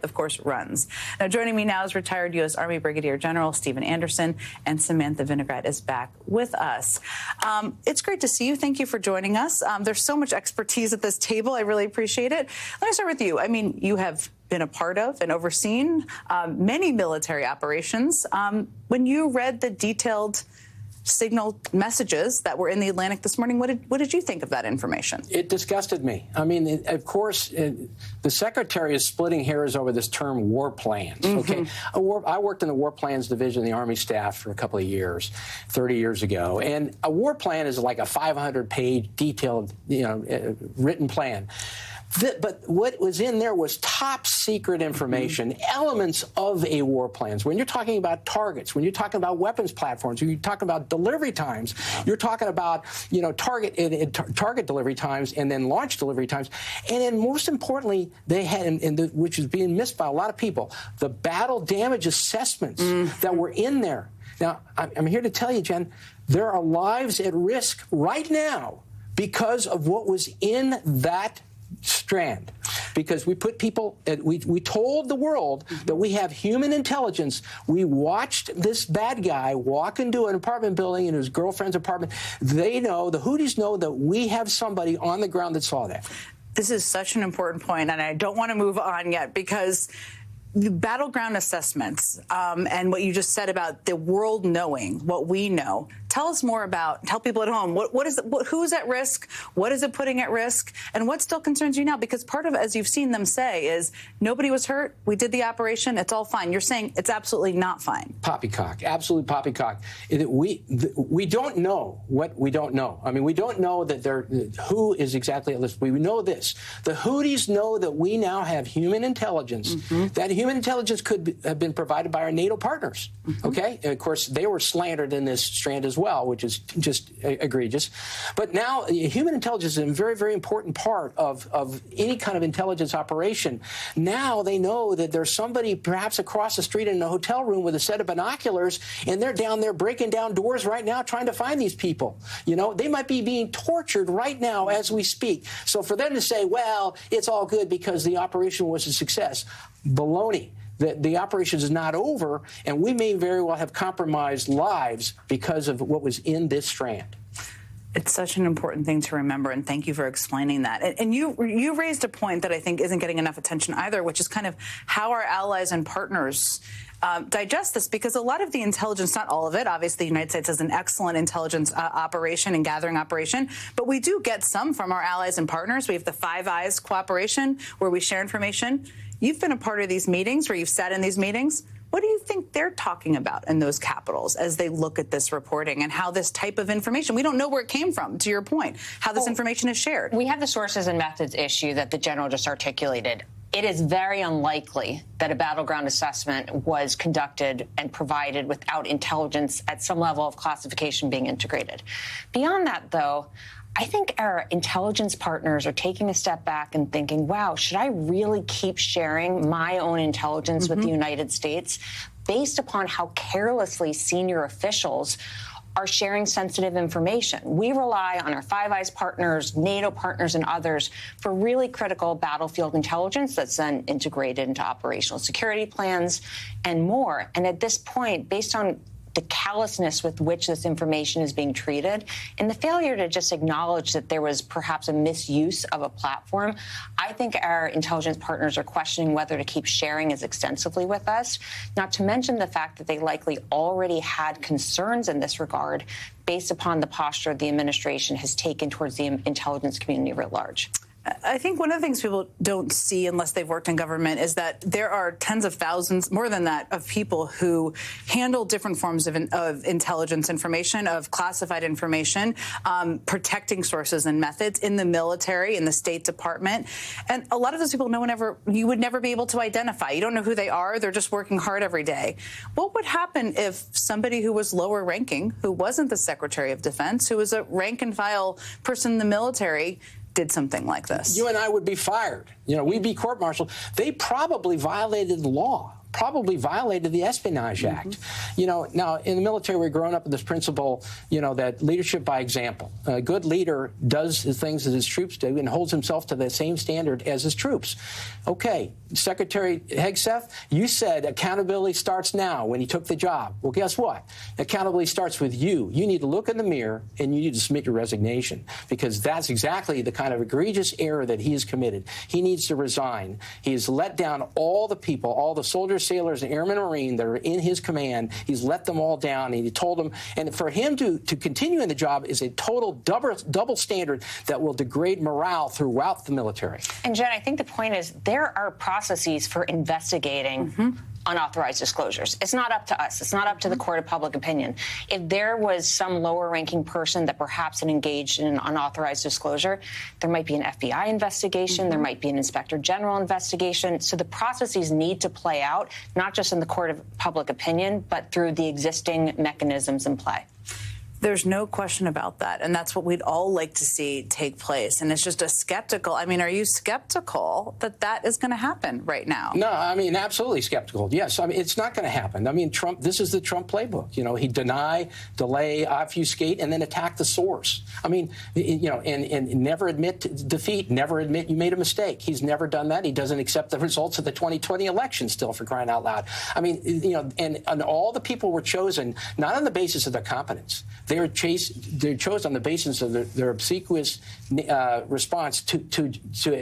of course, runs. Now, joining me now is retired U.S. Army Brigadier General Steve Anderson, and Samantha Vinograd is back with us. It's great to see you. Thank you for joining us. There's so much expertise at this table. I really appreciate it. Let me start with you. I mean, you have been a part of and overseen many military operations. When you read the detailed signal messages that were in the Atlantic this morning, what did you think of that information? It disgusted me. I mean, of course, the Secretary is splitting hairs over this term war plans. Okay, I worked in the war plans division of the Army staff for a couple of years, 30 years ago, and a war plan is like a 500-page detailed, written plan. But what was in there was top secret information, elements of a war plans. When you're talking about targets, when you're talking about weapons platforms, when you're talking about delivery times, you're talking about, target delivery times and then launch delivery times. And then most importantly, they had, which is being missed by a lot of people, the battle damage assessments that were in there. Now, I'm here to tell you, Jen, there are lives at risk right now because of what was in that strand, because we put people, we told the world that we have human intelligence. We watched this bad guy walk into an apartment building in his girlfriend's apartment. They know, the Houthis know that we have somebody on the ground that saw that. This is such an important point, and I don't want to move on yet, because the battleground assessments and what you just said about the world knowing what we know. Tell us more about, tell people at home, who's at risk, what is it putting at risk, and what still concerns you now? Because part of, as you've seen them say, is nobody was hurt, we did the operation, it's all fine. You're saying it's absolutely not fine. Poppycock, absolute poppycock. We don't know what we don't know. I mean, we don't know that who is exactly at risk. We know this. The Houthis know that we now have human intelligence. That human intelligence could have been provided by our NATO partners, okay? And of course, they were slandered in this strand as well, which is just egregious. But now human intelligence is a very, very important part of any kind of intelligence operation. Now they know that there's somebody perhaps across the street in a hotel room with a set of binoculars, and they're down there breaking down doors right now trying to find these people. They might be being tortured right now as we speak. So for them to say, well, it's all good because the operation was a success, baloney. The operation is not over, and we may very well have compromised lives because of what was in this strand. It's such an important thing to remember, and thank you for explaining that. And you raised a point that I think isn't getting enough attention either, which is kind of how our allies and partners digest this, because a lot of the intelligence, not all of it, obviously the United States has an excellent intelligence operation and gathering operation, but we do get some from our allies and partners. We have the Five Eyes cooperation where we share information. You've been a part of these meetings, where you've sat in these meetings. What do you think they're talking about in those capitals as they look at this reporting and how this type of information, we don't know where it came from, to your point, how this information is shared? We have the sources and methods issue that the general just articulated. It is very unlikely that a battleground assessment was conducted and provided without intelligence at some level of classification being integrated. Beyond that, though, I think our intelligence partners are taking a step back and thinking, wow, should I really keep sharing my own intelligence with the United States based upon how carelessly senior officials are sharing sensitive information? We rely on our Five Eyes partners, NATO partners, and others for really critical battlefield intelligence that's then integrated into operational security plans and more. And at this point, based on the callousness with which this information is being treated and the failure to just acknowledge that there was perhaps a misuse of a platform, I think our intelligence partners are questioning whether to keep sharing as extensively with us, not to mention the fact that they likely already had concerns in this regard based upon the posture the administration has taken towards the intelligence community writ large. I think one of the things people don't see unless they've worked in government is that there are tens of thousands, more than that, of people who handle different forms of intelligence information, of classified information, protecting sources and methods in the military, in the State Department. And a lot of those people you would never be able to identify. You don't know who they are. They're just working hard every day. What would happen if somebody who was lower ranking, who wasn't the Secretary of Defense, who was a rank and file person in the military, did something like this? You and I would be fired. We'd be court-martialed. They probably violated the law. probably violated the Espionage Act. You know, now in the military, we're growing up with this principle, you know, that leadership by example. A good leader does the things that his troops do and holds himself to the same standard as his troops. Okay, Secretary Hegseth, you said accountability starts now when he took the job. Well, guess what? Accountability starts with you. You need to look in the mirror and you need to submit your resignation, because that's exactly the kind of egregious error that he has committed. He needs to resign. He has let down all the people, all the soldiers, sailors, and airmen and marine that are in his command. He's let them all down, and he told them. And for him to continue in the job is a total double standard that will degrade morale throughout the military. And Jen, I think the point is there are processes for investigating unauthorized disclosures. It's not up to us. It's not up to the court of public opinion. If there was some lower-ranking person that perhaps had engaged in an unauthorized disclosure, there might be an FBI investigation, there might be an inspector general investigation. So the processes need to play out, not just in the court of public opinion, but through the existing mechanisms in play. There's no question about that. And that's what we'd all like to see take place. And it's just a skeptical. I mean, are you skeptical that that is going to happen right now? No, I mean, absolutely skeptical. Yes, I mean, it's not going to happen. I mean, Trump, this is the Trump playbook. You know, he deny, delay, obfuscate, and then attack the source. I mean, you know, and never admit defeat, never admit you made a mistake. He's never done that. He doesn't accept the results of the 2020 election still, for crying out loud. I mean, you know, and all the people were chosen not on the basis of their competence. They're chosen on the basis of their obsequious response to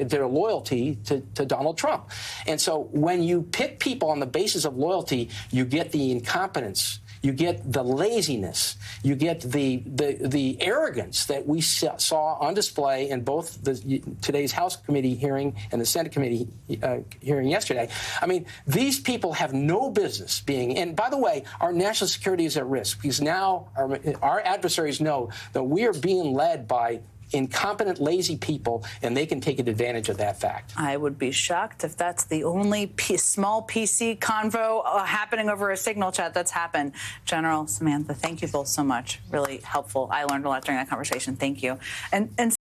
their loyalty to Donald Trump. And so when you pick people on the basis of loyalty, you get the incompetence, you get the laziness, you get the arrogance that we saw on display in both today's House committee hearing and the Senate committee hearing yesterday. I mean, these people have no business being. And by the way, our national security is at risk because now our adversaries know that we are being led by incompetent, lazy people, and they can take advantage of that fact. I would be shocked if that's the only small PC convo happening over a signal chat that's happened. General, Samantha, thank you both so much. Really helpful. I learned a lot during that conversation. Thank you. And